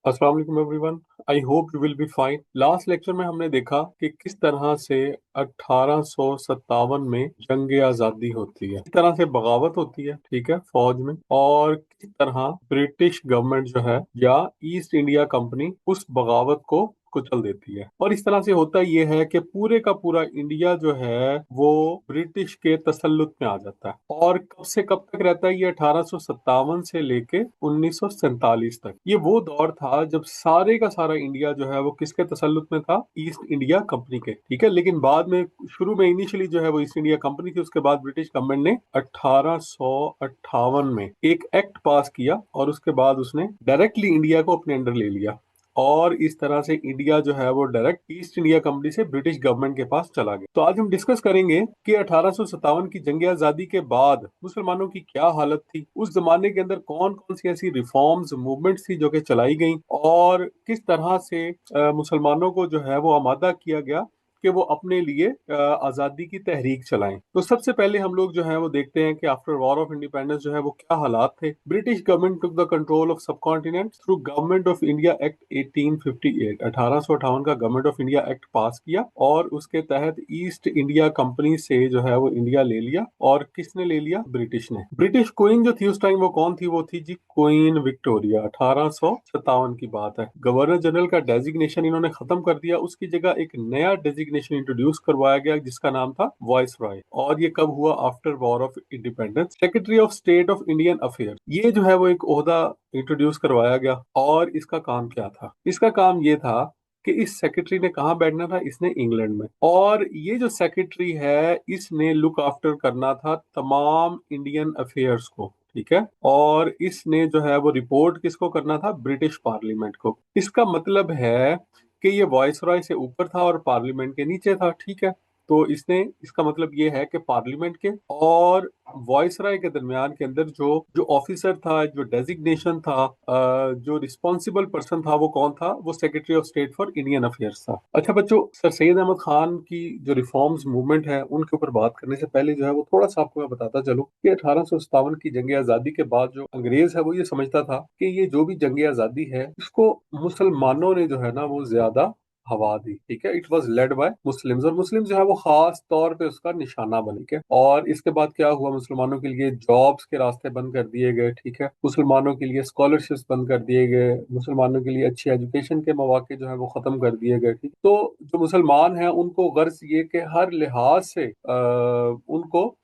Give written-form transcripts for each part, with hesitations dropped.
अस्सलाम वालेकुम everyone. I hope you will be fine. Last lecture में हमने देखा कि किस तरह से 1857 में जंग आज़ादी होती है, किस तरह से बगावत होती है, ठीक है, फौज में, और किस तरह ब्रिटिश गवर्नमेंट जो है या ईस्ट इंडिया कंपनी उस बगावत को कुचल देती है। और इस तरह से होता यह है कि पूरे का पूरा इंडिया जो है वो ब्रिटिश के तसल्लुत में आ जाता है। और कब से कब तक रहता है ये? 1857 से लेके 1947 तक। ये वो दौर था जब सारे का सारा इंडिया जो है वो किसके तसल्लुत में था? ईस्ट इंडिया कंपनी के, ठीक है। लेकिन बाद में, शुरू में इनिशियली जो है वो ईस्ट इंडिया कंपनी थी, उसके बाद ब्रिटिश गवर्नमेंट ने 1858 में एक एक्ट पास किया और उसके बाद उसने डायरेक्टली इंडिया को अपने अंडर ले लिया। और इस तरह से इंडिया जो है वो डायरेक्ट ईस्ट इंडिया कंपनी से ब्रिटिश गवर्नमेंट के पास चला गया। तो आज हम डिस्कस करेंगे कि 1857 की जंग आजादी के बाद मुसलमानों की क्या हालत थी, उस जमाने के अंदर कौन कौन सी ऐसी रिफॉर्म्स मूवमेंट्स थी जो कि चलाई गई, और किस तरह से मुसलमानों को जो है वो आमादा किया गया कि वो अपने लिए आजादी की तहरीक चलाएं। तो सबसे पहले हम लोग जो है वो देखते हैं कि आफ्टर वॉर ऑफ इंडिपेंडेंस जो है वो क्या हालात थे। British government took the control of subcontinent through government of India act 1858। 1858 का government of India act pass किया और उसके तहत ईस्ट इंडिया कंपनी से जो है वो इंडिया ले लिया। और किसने ले लिया? ब्रिटिश ने। ब्रिटिश क्वीन जो थी उस टाइम वो कौन थी? वो थी जी क्वीन विक्टोरिया। 1857 की बात है। गवर्नर जनरल का डेजिग्नेशन इन्होंने खत्म कर दिया, उसकी जगह एक नया डेजिग्नेशन इंट्रोड्यूस करवाया गया जिसका नाम था वॉइस रॉय। और ये कब हुआ? After war of independence. Secretary of state of Indian affair, ये जो है वो एक ओहदा इंट्रोड्यूस करवाया गया। और इसका काम क्या था? इसका काम ये था कि इस सेक्रेटरी ने कहाँ बैठना था? इसने इंग्लैंड में। और ये जो सेक्रेटरी है इसने लुक आफ्टर करना था तमाम इंडियन अफेयर्स को, ठीक है। और इसने जो है वो रिपोर्ट किसको करना था? ब्रिटिश पार्लियामेंट को। इसका मतलब है कि ये वॉइस रॉय से ऊपर था और पार्लियामेंट के नीचे था, ठीक है। तो इसने, इसका मतलब ये है कि पार्लियामेंट के और वॉइस रॉय के दरमियान के अंदर जो जो ऑफिसर था, जो डेजिग्नेशन था, जो रिस्पॉन्सिबल पर्सन था, वो कौन था? वो secretary of state for Indian affairs था। अच्छा बच्चों, सर सैयद अहमद खान की जो रिफॉर्म्स मूवमेंट है उनके ऊपर बात करने से पहले जो है वो थोड़ा सा आपको मैं बताता चलूं कि 1857 की जंग आजादी के बाद जो अंग्रेज है वो ये समझता था कि ये जो भी जंग आजादी है इसको मुसलमानों ने जो है ना वो ज्यादा हवा दी, ठीक है। It was led by Muslims, और मुस्लिम जो है वो खास तौर पे उसका निशाना बने के। और इसके बाद क्या हुआ? मुसलमानों के लिए जॉब्स के रास्ते बंद कर दिए गए, ठीक है। मुसलमानों के लिए स्कॉलरशिप्स बंद कर दिए गए, मुसलमानों के लिए अच्छी एजुकेशन के मौके जो है वो खत्म कर दिए गए, ठीक। तो जो मुसलमान हैं उनको गर्ज ये कि हर लिहाज से उनको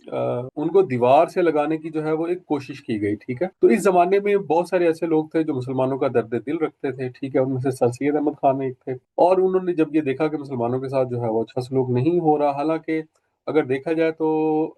उनको दीवार से लगाने की जो है वो एक कोशिश की गई, ठीक है। तो इस जमाने में बहुत सारे ऐसे लोग थे जो मुसलमानों का दर्द दिल रखते थे, ठीक है। उनमें से सर सैयद अहमद खान एक थे। और उन्होंने जब ये देखा कि मुसलमानों के साथ जो है वो अच्छा सलूक नहीं हो रहा, हालांकि अगर देखा जाए तो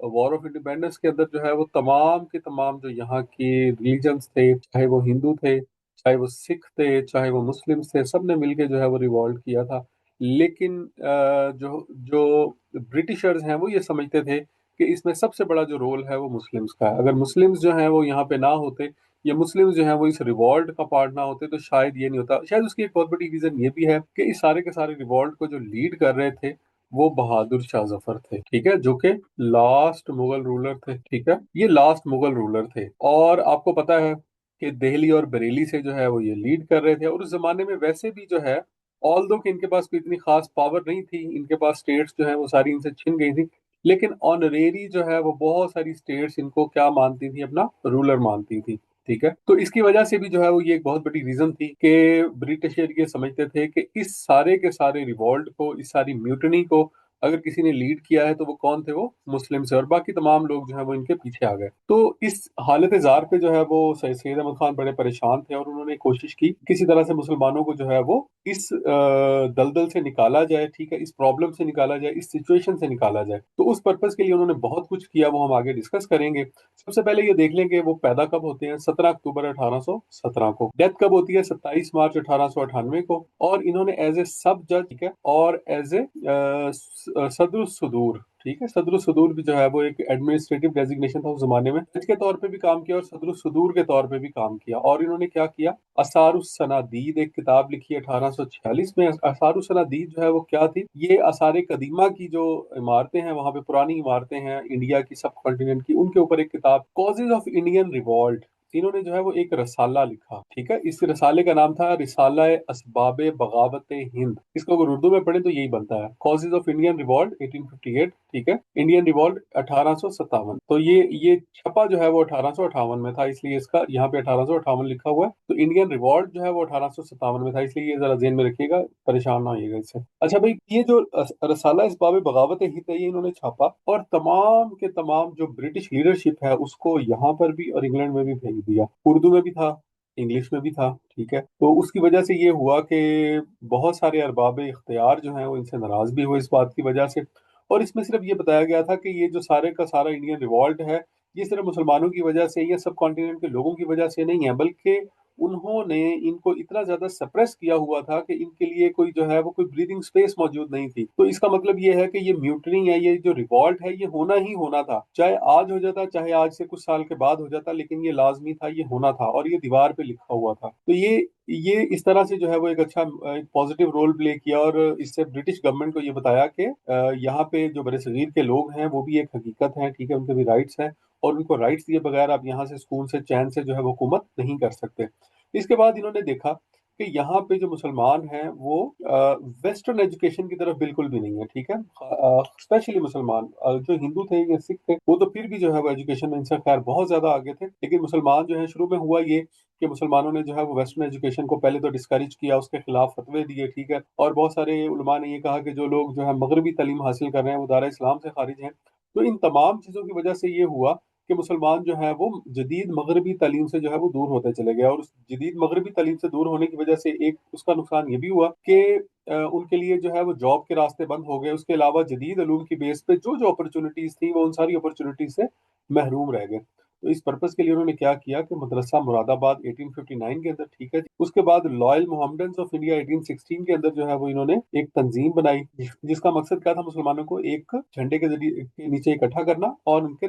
वॉर ऑफ इंडिपेंडेंस के अंदर जो है वो तमाम के तमाम जो यहाँ की रिलीजन्स थे, चाहे वो हिंदू थे, चाहे वो सिख थे, चाहे वो मुस्लिम थे, सब ने मिलकर जो है वो रिवॉल्ट किया था। लेकिन जो जो ब्रिटिशर्स हैं वो ये समझते थे कि इसमें सबसे बड़ा जो रोल है वो मुस्लिम्स का है। अगर मुस्लिम्स जो हैं वो यहाँ पे ना होते, या मुस्लिम्स जो हैं वो इस रिवॉल्ट का पार्ट ना होते, तो शायद ये नहीं होता। शायद उसकी एक बहुत बड़ी रीजन ये भी है कि इस सारे के सारे रिवॉल्ट को जो लीड कर रहे थे वो बहादुर शाह जफर थे, ठीक है, जो कि लास्ट मुगल रूलर थे, ठीक है। ये लास्ट मुगल रूलर थे। और आपको पता है कि दिल्ली और बरेली से जो है वो ये लीड कर रहे थे। और उस जमाने में वैसे भी जो है, ऑल दो कि इनके पास कोई इतनी खास पावर नहीं थी, इनके पास स्टेट्स जो है वो सारी इनसे छिन गई थी, लेकिन ऑनरेरी जो है वो बहुत सारी स्टेट्स इनको क्या मानती थी? अपना रूलर मानती थी, ठीक है। तो इसकी वजह से भी जो है वो ये एक बहुत बड़ी रीजन थी कि ब्रिटिशर ये समझते थे कि इस सारे के सारे रिवॉल्ट को, इस सारी म्यूटनी को अगर किसी ने लीड किया है तो वो कौन थे? वो मुस्लिम से, और बाकी तमाम लोग जो है वो इनके पीछे आ गए। तो इस हालत जार पे जो है वो सैयद अहमद खान बड़े परेशान थे, और उन्होंने कोशिश की किसी तरह से मुसलमानों को जो है वो इस दलदल से निकाला जाए, ठीक है, इस प्रॉब्लम से निकाला जाए, इस सिचुएशन से निकाला जाए। तो उस पर्पज के लिए उन्होंने बहुत कुछ किया, वो हम आगे डिस्कस करेंगे। सबसे पहले ये देख लें कि वो पैदा कब होते हैं। 17 अक्टूबर 1817 को। डेथ कब होती है? 27 मार्च 1898 को। और इन्होंने एज ए सब जज, ठीक है, और एज ए सदर सुदूर, ठीक है, सदर सुदूर भी जो है वो एक एडमिनिस्ट्रेटिव डेजिग्नेशन था उस जमाने में, जज के तौर पे भी काम किया और सदर सुदूर के तौर पे भी काम किया। और इन्होंने क्या किया? असारुस सनादीद एक किताब लिखी 1846 में। असारुस सनादीद जो है वो क्या थी? ये आसार कदीमा की जो इमारतें हैं, वहां पे पुरानी इमारतें हैं इंडिया की, सब कॉन्टिनेंट की, उनके ऊपर एक किताब, कॉजेज ऑफ इंडियन रिवॉल्ट, इन्होंने जो है वो एक रसाला लिखा, ठीक है। इस रसाले का नाम था रिसाला असबाबे बगावत हिंद। इसको अगर उर्दू में पढ़े तो यही बनता है, कॉजेज ऑफ इंडियन रिवॉल्ट 1858, ठीक है, इंडियन रिवॉल्ट 1857। तो ये छपा जो है वो 1858 में था, इसलिए इसका यहाँ पे 1858 लिखा हुआ है। तो इंडियन रिवॉल्ट जो है वो 1857 में था, इसलिए ये जरा जेहन में रखिएगा, परेशान ना होइएगा इससे। अच्छा भाई, ये जो रसाला इसबाब बगावत हिंद है ये इन्होंने छापा, और तमाम के तमाम जो ब्रिटिश लीडरशिप है उसको यहाँ पर भी और इंग्लैंड में भी भेज दिया। उर्दू में भी था, इंग्लिश में भी था, ठीक है। तो उसकी वजह से ये हुआ कि बहुत सारे अरबाब इख्तियार जो हैं वो इनसे नाराज भी हुए इस बात की वजह से। और इसमें सिर्फ ये बताया गया था कि ये जो सारे का सारा इंडियन रिवॉल्ट है, ये सिर्फ मुसलमानों की वजह से या सब कॉन्टिनेंट के लोगों की वजह से नहीं है, बल्कि उन्होंने इनको इतना ज्यादा सप्रेस किया हुआ था कि इनके लिए कोई जो है वो कोई ब्रीदिंग स्पेस मौजूद नहीं थी। तो इसका मतलब ये है कि ये म्यूटनी है, ये जो रिवॉल्ट है, ये होना ही होना था, चाहे आज हो जाता, चाहे आज से कुछ साल के बाद हो जाता, लेकिन ये लाजमी था, ये होना था, और ये दीवार पे लिखा हुआ था। तो ये इस तरह से जो है वो एक अच्छा एक पॉजिटिव रोल प्ले किया, और इससे ब्रिटिश गवर्नमेंट को ये बताया कि यहाँ पे जो बरसगीर के लोग हैं वो भी एक हकीकत है, ठीक है, उनके भी राइट्स हैं, और उनको राइट्स दिए बगैर आप यहाँ से सुकून से चैन से जो है वो हुकूमत नहीं कर सकते। इसके बाद इन्होंने देखा कि यहाँ पे जो मुसलमान हैं वो वेस्टर्न एजुकेशन की तरफ बिल्कुल भी नहीं है, ठीक है। स्पेशली मुसलमान, जो हिंदू थे या सिख थे वो तो फिर भी जो है वो एजुकेशन में इनसे खैर बहुत ज्यादा आगे थे, लेकिन मुसलमान जो है, शुरू में हुआ ये कि मुसलमानों ने जो है वो वेस्टर्न एजुकेशन को पहले तो डिस्करेज किया, उसके खिलाफ फतवे दिए, ठीक है, और बहुत सारे उलमा ने ये कहा कि जो लोग जो है मगरबी तालीम हासिल कर रहे हैं वो दारा इस्लाम से खारिज हैं। तो इन तमाम चीज़ों की वजह से ये हुआ कि मुसलमान जो है वो जदीद मगरबी तालीम से जो है वो दूर होते चले गए, और उस जदीद मगरबी तालीम से दूर होने की वजह से एक उसका नुकसान ये भी हुआ कि उनके लिए जो है वो जॉब के रास्ते बंद हो गए। उसके अलावा जदीद उलूम की बेस पे जो जो अपॉर्चुनिटीज थी वो उन सारी अपॉर्चुनिटीज से महरूम रह गए। तो इस पर्पज के लिए उन्होंने क्या किया कि मदरसा मुरादाबाद 1859 के अंदर, ठीक है, उसके बाद लॉयल मोहम्मडन्स ऑफ इंडिया 1816 के अंदर जो है वो इन्होंने एक तंजीम बनाई, जिसका मकसद क्या था, मुसलमानों को एक झंडे के जरिए के नीचे इकट्ठा करना और उनके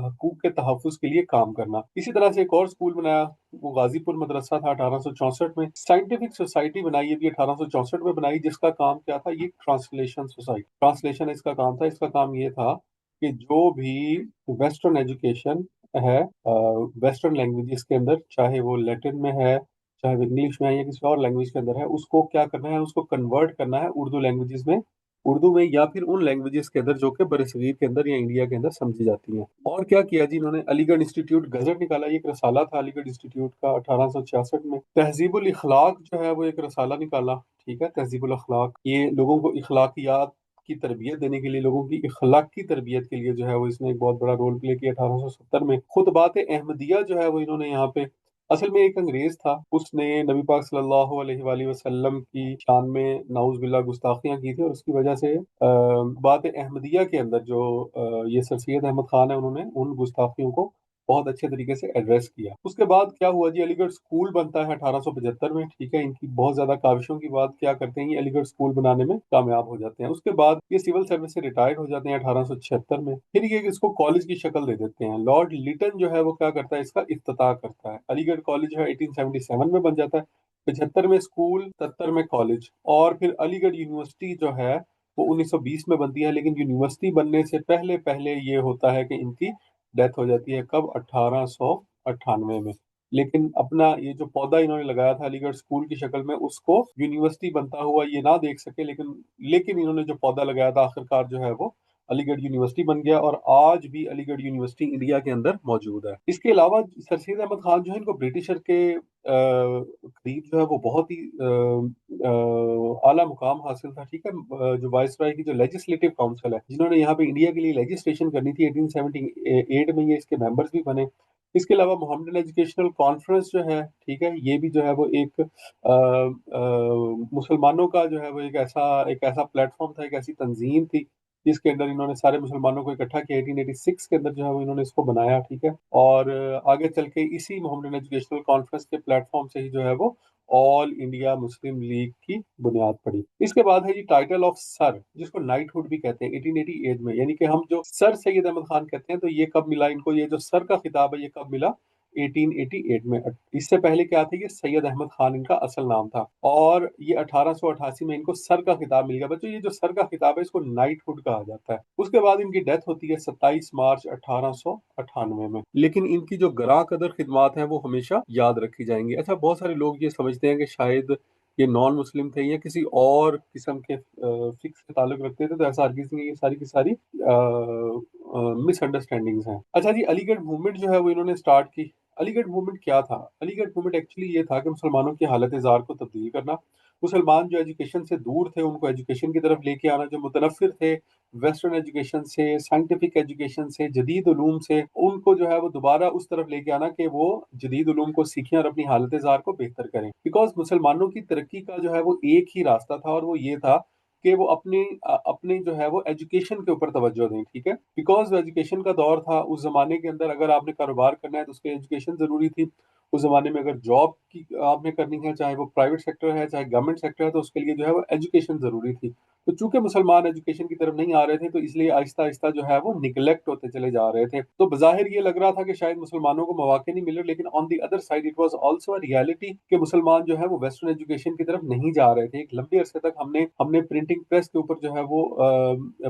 हकूक के तहफ़्फ़ुज़ के लिए काम करना। इसी तरह से एक और स्कूल बनाया, वो गाजीपुर मदरसा था 1864 में। साइंटिफिक सोसाइटी बनाई, ये भी 1864 में बनाई, जिसका काम क्या था, ये ट्रांसलेशन सोसाइटी, ट्रांसलेशन इसका काम था। इसका काम ये था कि जो भी वेस्टर्न एजुकेशन है, वेस्टर्न लैंग्वेजेस के अंदर, चाहे वो लैटिन में है, चाहे वो इंग्लिश में है या किसी और लैंग्वेज के अंदर है, उसको क्या करना है, उसको कन्वर्ट करना है उर्दू लैंग्वेजेस में, उर्दू में या फिर उन लैंग्वेजेस के अंदर जो कि बरसगीर के अंदर या इंडिया के अंदर समझी जाती हैं। और क्या किया जी इन्होंने, अलीगढ़ इंस्टीट्यूट गजट निकाला, ये एक रसाला था अलीगढ़ इंस्टीट्यूट का 1866 में। तहजीबुल इखलाक जो है वो एक रसाला निकाला, ठीक है, तहजीबुल अखलाक, ये लोगों को इखलाकियात की तरबियत देने के लिए, लोगों की इखलाकी तरबियत के लिए जो है वो इसने एक बहुत बड़ा रोल प्ले किया 1870 में। खुतबात अहमदिया जो है वो इन्होंने यहाँ पे, असल में एक अंग्रेज था, उसने नबी पाक सल्लल्लाहु अलैहि वसल्लम की शान में नाउज बिल्ला गुस्ताखियां की थी, और उसकी वजह से बात अहमदिया के अंदर जो ये सर सैयद अहमद खान है, उन्होंने उन गुस्ताखियों को बहुत अच्छे तरीके से एड्रेस किया। उसके बाद क्या हुआ जी, अलीगढ़ स्कूल बनता है 1875 में, ठीक है। इनकी बहुत ज्यादा काविशों के बाद क्या करते हैं, ये अलीगढ़ स्कूल बनाने में कामयाब हो जाते हैं। उसके बाद ये सिविल सर्विस से रिटायर्ड हो जाते हैं 1876 में। फिर ये इसको कॉलेज की शक्ल दे देते हैं। लॉर्ड लिटन जो है वो क्या करता है, इसका इफ्तिताह करता है। अलीगढ़ कॉलेज है 1877 में बन जाता है, 75 में स्कूल, 77 में कॉलेज, और फिर अलीगढ़ यूनिवर्सिटी जो है वो 1920 में बनती है। लेकिन यूनिवर्सिटी बनने से पहले पहले ये होता है कि इनकी डेथ हो जाती है, कब, 1898 में। लेकिन अपना ये जो पौधा इन्होंने लगाया था अलीगढ़ स्कूल की शक्ल में, उसको यूनिवर्सिटी बनता हुआ ये ना देख सके, लेकिन इन्होंने जो पौधा लगाया था आखिरकार जो है वो अलीगढ़ यूनिवर्सिटी बन गया, और आज भी अलीगढ़ यूनिवर्सिटी इंडिया के अंदर मौजूद है। इसके अलावा सर सैयद अहमद खान जो है, इनको ब्रिटिशर के करीब जो है वो बहुत ही आला मुकाम हासिल था, ठीक है। जो वाइसराय की जो लेजिस्लेटिव काउंसिल है, जिन्होंने यहाँ पे इंडिया के लिए लेजिस्लेशन करनी थी, 1878 में ये इसके मेंबर्स भी बने। इसके अलावा मोहम्मदन एजुकेशनल कॉन्फ्रेंस जो है, ठीक है, ये भी जो है वो एक मुसलमानों का जो है वो एक ऐसा प्लेटफॉर्म था, एक ऐसी तंजीम थी, जिसके अंदर इन्होंने सारे मुसलमानों को इकट्ठा किया। 1886 के अंदर जो है वो इन्होंने इसको बनाया, ठीक है। और आगे चल के इसी मोहम्मदन एजुकेशनल कॉन्फ्रेंस के प्लेटफॉर्म से ही जो है वो ऑल इंडिया मुस्लिम लीग की बुनियाद पड़ी। इसके बाद है जी टाइटल ऑफ सर, जिसको नाइटहुड भी कहते हैं, 1888 में। यानी कि हम जो सर सैयद अहमद खान कहते हैं, तो ये कब मिला इनको, ये जो सर का खिताब है ये कब मिला, 1888 में। इससे पहले क्या थे, ये सैयद अहमद खान इनका असल नाम था, और ये 1888 में इनको सर का खिताब मिल गया। बच्चों ये जो सर का खिताब है इसको नाइटहुड कहा जाता है। उसके बाद इनकी डेथ होती है 27 मार्च 1898 में। लेकिन इनकी जो गरा कदर खिदमात हैं वो हमेशा याद रखी जाएंगी। अच्छा, बहुत सारे लोग ये समझते हैं कि शायद ये नॉन मुस्लिम थे या किसी और किस्म के फिक्स से ताल्लुक रखते थे, तो ऐसा हरगिज़ नहीं है। ये सारी की सारी मिसअंडरस्टैंडिंग्स हैं। अच्छा जी, अलीगढ़ मूवमेंट जो है वो इन्होंने स्टार्ट की। अलीगढ़ मूवमेंट क्या था? अलीगढ़ मूवमेंट एक्चुअली ये था कि मुसलमानों की हालत ज़ार को तब्दील करना। मुसलमान जो एजुकेशन से दूर थे उनको एजुकेशन की तरफ लेके आना, जो मुतनफ़िर थे वेस्टर्न एजुकेशन से, साइंटिफिक एजुकेशन से, जदीद उलूम से, उनको जो है वो दोबारा उस तरफ लेके आना कि वो जदीद उलूम को सीखें और अपनी हालत ज़ार को बेहतर करें। बिकॉज़ मुसलमानों की तरक्की का जो है वो एक ही रास्ता था, और वो ये था कि वो अपने जो है वो एजुकेशन के ऊपर तवज्जो दें, ठीक है? बिकॉज़ एजुकेशन का दौर था उस ज़माने के अंदर। अगर आपने कारोबार करना है तो उसके एजुकेशन ज़रूरी थी। उस ज़माने में अगर जॉब की आपने करनी है, चाहे वो प्राइवेट सेक्टर है, चाहे गवर्नमेंट सेक्टर है, तो उसके लिए जो है वो एजुकेशन ज़रूरी थी। तो चूँकि मुसलमान एजुकेशन की तरफ नहीं आ रहे थे, तो इसलिए आहिस्ता-आहिस्ता जो है वो निग्लेक्ट होते चले जा रहे थे। तो बज़ाहिर ये लग रहा था कि शायद मुसलमानों को मौके नहीं मिल रहे, लेकिन on the other side it was also a reality कि मुसलमान जो है वो वेस्टर्न एजुकेशन की तरफ नहीं जा रहे थे। एक लंबे अरसे तक हमने हमने प्रिंटिंग प्रेस के ऊपर जो है वो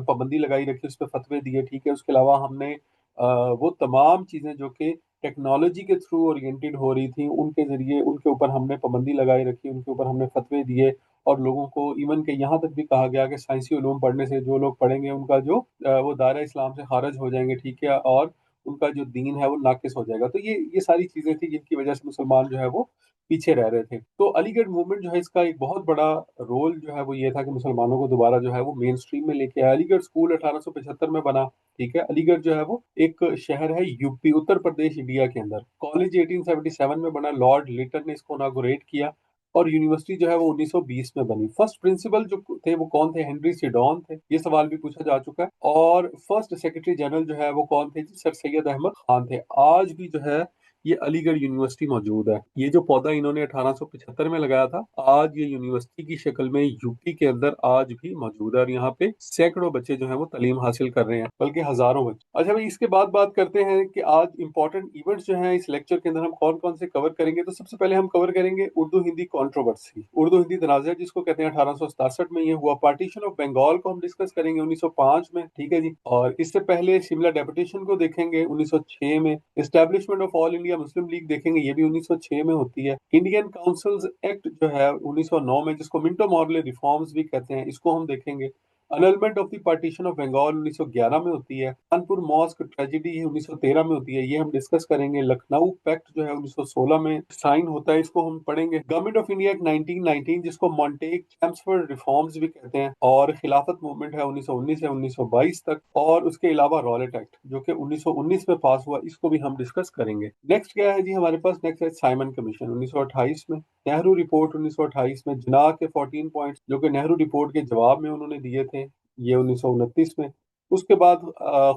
पाबंदी लगाई रखी, उस पे फतवे दिए, ठीक है? उसके अलावा हमने वो तमाम चीज़ें जो कि टेक्नोलॉजी के थ्रू ओरिएंटेड हो रही थी, उनके ज़रिए उनके ऊपर हमने पाबंदी लगाई रखी, उनके ऊपर हमने फतवे दिए, और लोगों को इवन के यहाँ तक भी कहा गया कि साइंसी उलूम पढ़ने से जो लोग पढ़ेंगे उनका जो वो दायरा इस्लाम से खारिज हो जाएंगे, ठीक है? और उनका जो दीन है वो नाकिस हो जाएगा। तो ये सारी चीज़ें थी जिनकी वजह से मुसलमान जो है वो पीछे रह रहे थे। तो अलीगढ़ मूवमेंट जो है इसका एक बहुत बड़ा रोल जो है वो ये था कि मुसलमानों को दोबारा जो है वो मेन स्ट्रीम में लेके आया। अलीगढ़ स्कूल 1875 में बना, ठीक है? अलीगढ़ जो है वो एक शहर है यूपी, उत्तर प्रदेश, इंडिया के अंदर। कॉलेज 1877 में बना, लॉर्ड लिटन ने इसको इनॉग्रेट किया, और यूनिवर्सिटी जो है वो 1920 में बनी। फर्स्ट प्रिंसिपल जो थे वो कौन थे? हेनरी सिडॉन थे। ये सवाल भी पूछा जा चुका है। और फर्स्ट सेक्रेटरी जनरल जो है वो कौन थे जी? सर सैयद अहमद खान थे। आज भी जो है ये अलीगढ़ यूनिवर्सिटी मौजूद है। ये जो पौधा इन्होंने 1875 में लगाया था, आज ये यूनिवर्सिटी की शक्ल में यूपी के अंदर आज भी मौजूद है, और यहाँ पे सैकड़ों बच्चे जो हैं वो तालीम हासिल कर रहे हैं, बल्कि हजारों बच्चे। अच्छा भाई, इसके बाद बात करते हैं कि आज इंपॉर्टेंट इवेंट्स जो हैं इस लेक्चर के अंदर हम कौन कौन से कवर करेंगे। तो सबसे पहले हम कवर करेंगे उर्दू हिंदी कॉन्ट्रोवर्सी, उर्दू हिंदी तनाज़ा जिसको कहते हैं। 1867 में ये हुआ। पार्टीशन ऑफ बंगाल को हम डिस्कस करेंगे 1905 में, ठीक है जी। और इससे पहले शिमला डेपुटेशन को देखेंगे 1906 में। Establishment of all India Muslim league देखेंगे, ये भी 1906 में होती है। इंडियन काउंसिल्स एक्ट जो है 1909 में, जिसको मिंटो मॉर्ले रिफॉर्म्स भी कहते हैं, इसको हम देखेंगे। Annulment of the partition of Bengal 1911 में होती है। कानपुर मॉस्क ट्रेजेडी 1913 में होती है, ये हम डिस्कस करेंगे। लखनऊ पैक्ट जो है 1916 में साइन होता है, इसको हम पढ़ेंगे। गवर्नमेंट ऑफ इंडिया एक्ट 1919 जिसको मॉन्टेग चैम्सफोर्ड रिफॉर्म्स भी कहते हैं। और खिलाफत मूवमेंट है 1919 से 1922 तक। और उसके अलावा रॉलेट एक्ट जो कि 1919 में पास हुआ, इसको भी हम डिस्कस करेंगे। नेक्स्ट क्या है जी हमारे पास? नेक्स्ट है साइमन कमीशन 1928 में। नेहरू रिपोर्ट 1928 में। जिन्ना के 14 पॉइंट्स जो कि नेहरू रिपोर्ट के जवाब में उन्होंने दिए थे, ये 1929 में। उसके बाद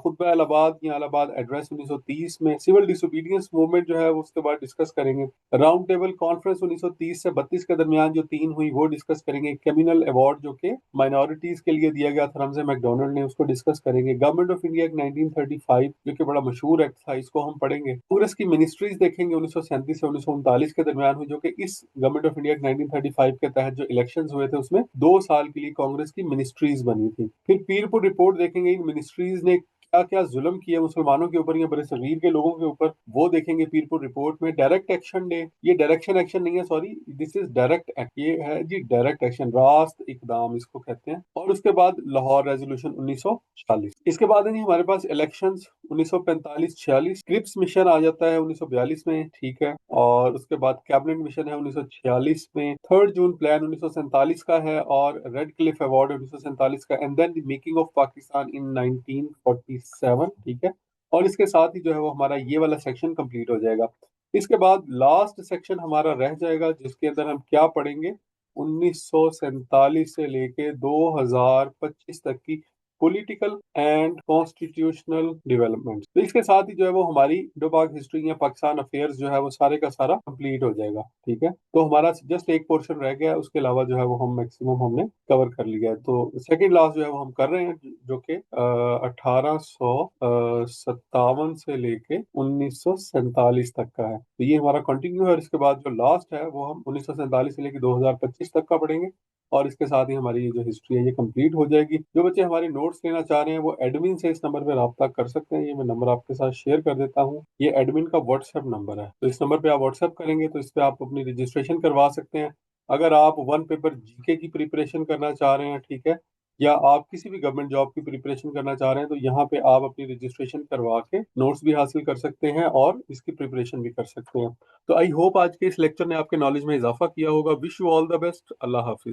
खुतबा इलाहाबाद या इलाहाबाद एड्रेस 1930 में। सिविल डिसोबीडियंस मूवमेंट जो है वो उसके बाद डिस्कस करेंगे। राउंड टेबल कॉन्फ्रेंस 1930 से 32 के दरमियान जो तीन हुई वो डिस्कस करेंगे। कम्युनल अवार्ड जो कि माइनॉरिटीज के लिए दिया गया था रमजे मैकडोनल्ड ने, उसको डिस्कस करेंगे। गवर्नमेंट ऑफ इंडिया एक्ट 1935 जो कि बड़ा मशहूर एक्ट था, इसको हम पढ़ेंगे। कांग्रेस की मिनिस्ट्रीज देखेंगे 1937 से 1939 के दरमियान हुई, जो कि इस गवर्नमेंट ऑफ इंडिया एक्ट 1935 के तहत जो इलेक्शंस हुए थे उसमें 2 साल के लिए कांग्रेस की मिनिस्ट्रीज बनी थी। फिर पीरपुर रिपोर्ट देखेंगे, इन मिनिस्ट्रीज ने क्या क्या जुल्म किया मुसलमानों के ऊपर या बड़े सगीर के लोगों के ऊपर, वो देखेंगे पीरपुर रिपोर्ट में। डायरेक्ट एक्शन डे, ये डायरेक्शन एक्शन नहीं है, sorry, this is direct act, ये है जी डायरेक्ट एक्शन, रास्त इकदाम इसको कहते हैं। और उसके बाद लाहौर रेजोल्यूशन 1940। इसके बाद है जी हमारे पास इलेक्शंस 1945-46। क्रिप्स मिशन आ जाता है 1942 में, ठीक है। और उसके बाद कैबिनेट मिशन है 1946 में। 3 जून प्लान 1947 का है, और रेड क्लिफ अवार्ड 1947 का। And then the making of Pakistan in 1947, ठीक है। और इसके साथ ही जो है वो हमारा ये वाला सेक्शन कंप्लीट हो जाएगा। इसके बाद लास्ट सेक्शन हमारा रह जाएगा, जिसके अंदर हम क्या पढ़ेंगे? 1947 से लेके 2025 तक की पॉलिटिकल एंड कॉन्स्टिट्यूशनल डेवलपमेंट। तो इसके साथ ही जो है वो हमारी इंडो पाक हिस्ट्री या पाकिस्तान अफेयर्स जो है वो सारे का सारा कंप्लीट हो जाएगा। ठीक है, तो हमारा जस्ट एक पोर्शन रह गया है, उसके अलावा जो है वो हम मैक्सिमम हमने कवर कर लिया है। तो सेकेंड लास्ट जो है वो हम कर रहे हैं, जो कि 1857 से लेके 1947 तक का है। तो ये हमारा कंटिन्यू है, और इसके बाद जो लास्ट है वो हम 1947 से लेके 2025 तक का पढ़ेंगे। और इसके साथ ही हमारी ये जो हिस्ट्री है ये कंप्लीट हो जाएगी। जो बच्चे हमारे नोट्स लेना चाह रहे हैं वो एडमिन से इस नंबर पे रब्ता कर सकते हैं। ये मैं नंबर आपके साथ शेयर कर देता हूँ। ये एडमिन का व्हाट्सएप नंबर है, तो इस नंबर पे आप व्हाट्सएप करेंगे तो इस पे आप अपनी रजिस्ट्रेशन करवा सकते हैं। अगर आप वन पेपर जीके की प्रिपरेशन करना चाह रहे हैं, ठीक है, या आप किसी भी गवर्नमेंट जॉब की प्रिपरेशन करना चाह रहे हैं, तो यहाँ पे आप अपनी रजिस्ट्रेशन करवा के नोट्स भी हासिल कर सकते हैं और इसकी प्रिपरेशन भी कर सकते हैं। तो आई होप आज के इस लेक्चर ने आपके नॉलेज में इजाफा किया होगा। Wish you all the best. Allah Hafiz.